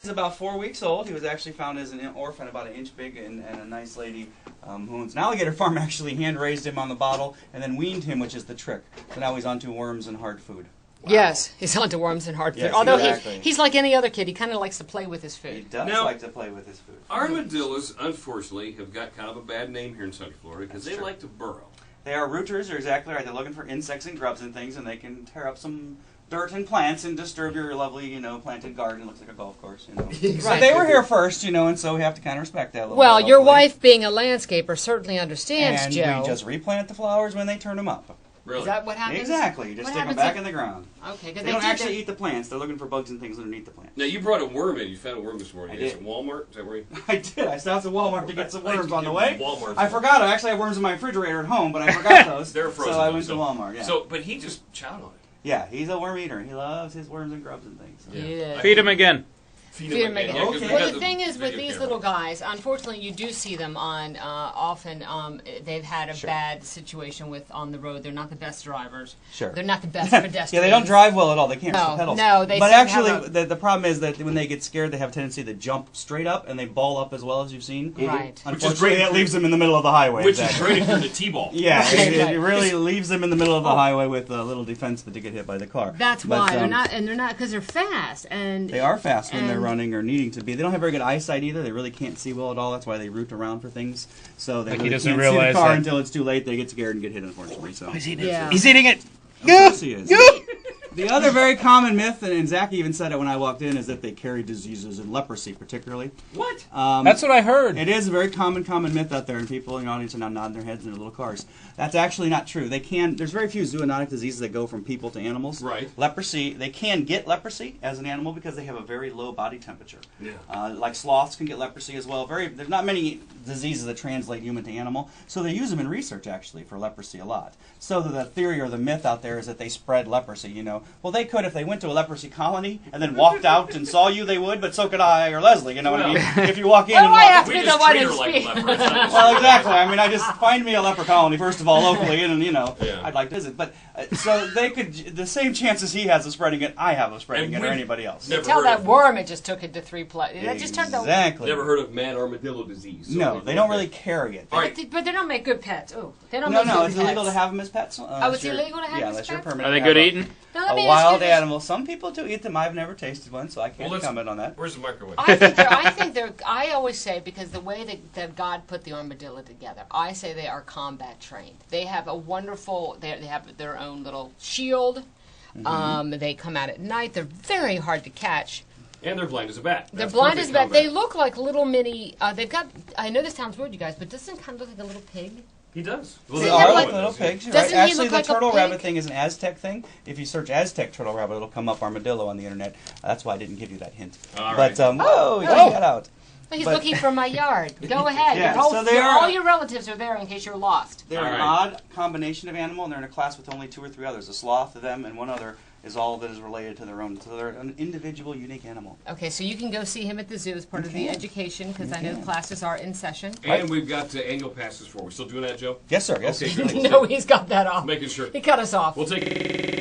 He's about 4 weeks old. He was actually found as an orphan, about an inch big, and a nice lady who owns an alligator farm actually hand-raised him on the bottle and then weaned him, which is the trick. So now he's onto worms and hard food. Wow. Yes, he's onto worms and hard food. Yes, Although exactly. he's like any other kid. He kind of likes to play with his food. He does Now, like to play with his food. Armadillos, unfortunately, have got kind of a bad name here in Central Florida because they true. like to burrow. They are rooters. You're exactly right. They're looking for insects and grubs and things, and they can tear up some dirt and plants and disturb your lovely, planted garden. It looks like a golf course, Right. But they were here first, and so we have to kind of respect that a little Well, bit, your hopefully. wife, being a landscaper, certainly understands, and Joe. we just replant the flowers when they turn them up. Really? Is that what happens? Exactly. You just What stick them happens back if- in the ground. Okay, because They don't actually eat the plants. They're looking for bugs and things underneath the plant. Now, you brought a worm in. You found a worm this morning. I Is did. it Walmart? Is that where you... I did. I stopped at Walmart to get some Like worms to on the give way. Walmart I some. forgot. I actually have worms in my refrigerator at home, but I forgot those. They're frozen. So I went to Walmart, yeah. So, but he just chowed on it. Yeah, he's a worm eater. He loves his worms and grubs and things. So. Yeah. Feed him again. Feed Feed 'em again. again. Yeah, 'cause Okay. we Well, got the thing is with video these camera. little guys, unfortunately, you do see them on often. They've had a Sure. bad situation with on the road. They're not the best drivers. Sure. They're not the best pedestrians. Yeah, they don't drive well at all. They can't No, use the pedals. no, they But seem to have actually, the problem is that when they get scared, they have a tendency to jump straight up, and they ball up as well, as you've seen. Right. Unfortunately, that leaves them in the middle of the highway. Which exactly. is great if you're in the T-ball. Yeah, Right. it really leaves them in the middle of the highway with a little defense to get hit by the car. That's But, why they're not because they're fast and They are fast when they're and- running or needing to be. They don't have very good eyesight either. They really can't see well at all. That's why they root around for things. So they Like he really doesn't can't see the realize car that- until it's too late. They get scared and get hit, unfortunately. So. Yeah. He's eating it. Of course he is. The other very common myth, and Zach even said it when I walked in, is that they carry diseases and leprosy, particularly. What? That's what I heard. It is a very common myth out there, and people in the audience are now nodding their heads in their little cars. That's actually not true. There's very few zoonotic diseases that go from people to animals. Right. Leprosy, they can get leprosy as an animal because they have a very low body temperature. Yeah. Like sloths can get leprosy as well. There's not many diseases that translate human to animal, so they use them in research actually for leprosy a lot. So the theory or the myth out there is that they spread leprosy. Well, they could if they went to a leprosy colony and then walked out and saw you, they would, but so could I or Leslye. You know what I mean? If you walk in and Well, I walk have We to be just the one treat to her like a speak. leper. It's not- well, exactly. I mean, I just find me a leper colony first of all locally, and Yeah. I'd like to visit. But so they could the same chances he has of spreading it, I have of spreading And it, or we've anybody else. never tell heard that of- worm it just took it to 3 places. That just turned out. Exactly. Never heard of mad armadillo disease. So No, we they don't look really at- carry it. All right. But they don't make good pets. Oh, they don't No, make no, good it's pets. illegal to have them as pets. It's illegal to have yeah, as unless you're pets? permanent. Are they to good have eating? Now, let A me ask you wild this. animal. Some people do eat them. I've never tasted one, so I can't Well, let's- comment on that. Where's the microwave? I think they're. I always say because the way that God put the armadillo together, I say they are combat trained. They have a wonderful. They have their own little shield. They come out at night. They're very hard to catch. And they're blind as a bat. They're That's blind perfect as bat. combat. They look like little mini. They've got. I know this sounds weird, you guys, but doesn't it kind of look like a little pig? He does. They They are have like like- little pigs. You're Doesn't right. he Actually, look the like a turtle pig? rabbit thing is an Aztec thing. If you search Aztec turtle rabbit, it'll come up armadillo on the internet. That's why I didn't give you that hint. All But right. whoa, you really? got out. He's But- looking for my yard. Go ahead. Yeah, Your whole, so they are- all your relatives are there in case you're lost. They're All an right. odd combination of animal, and they're in a class with only 2 or 3 others. A sloth, them, and one other is all that is related to their own. So they're an individual, unique animal. Okay, so you can go see him at the zoo as part of the can. education because You I know can. classes are in session. And we've got annual passes for. We still doing that, Joe? Yes, sir. Yes, Okay, sir. good. No, he's got that off. Making sure. He cut us off. We'll take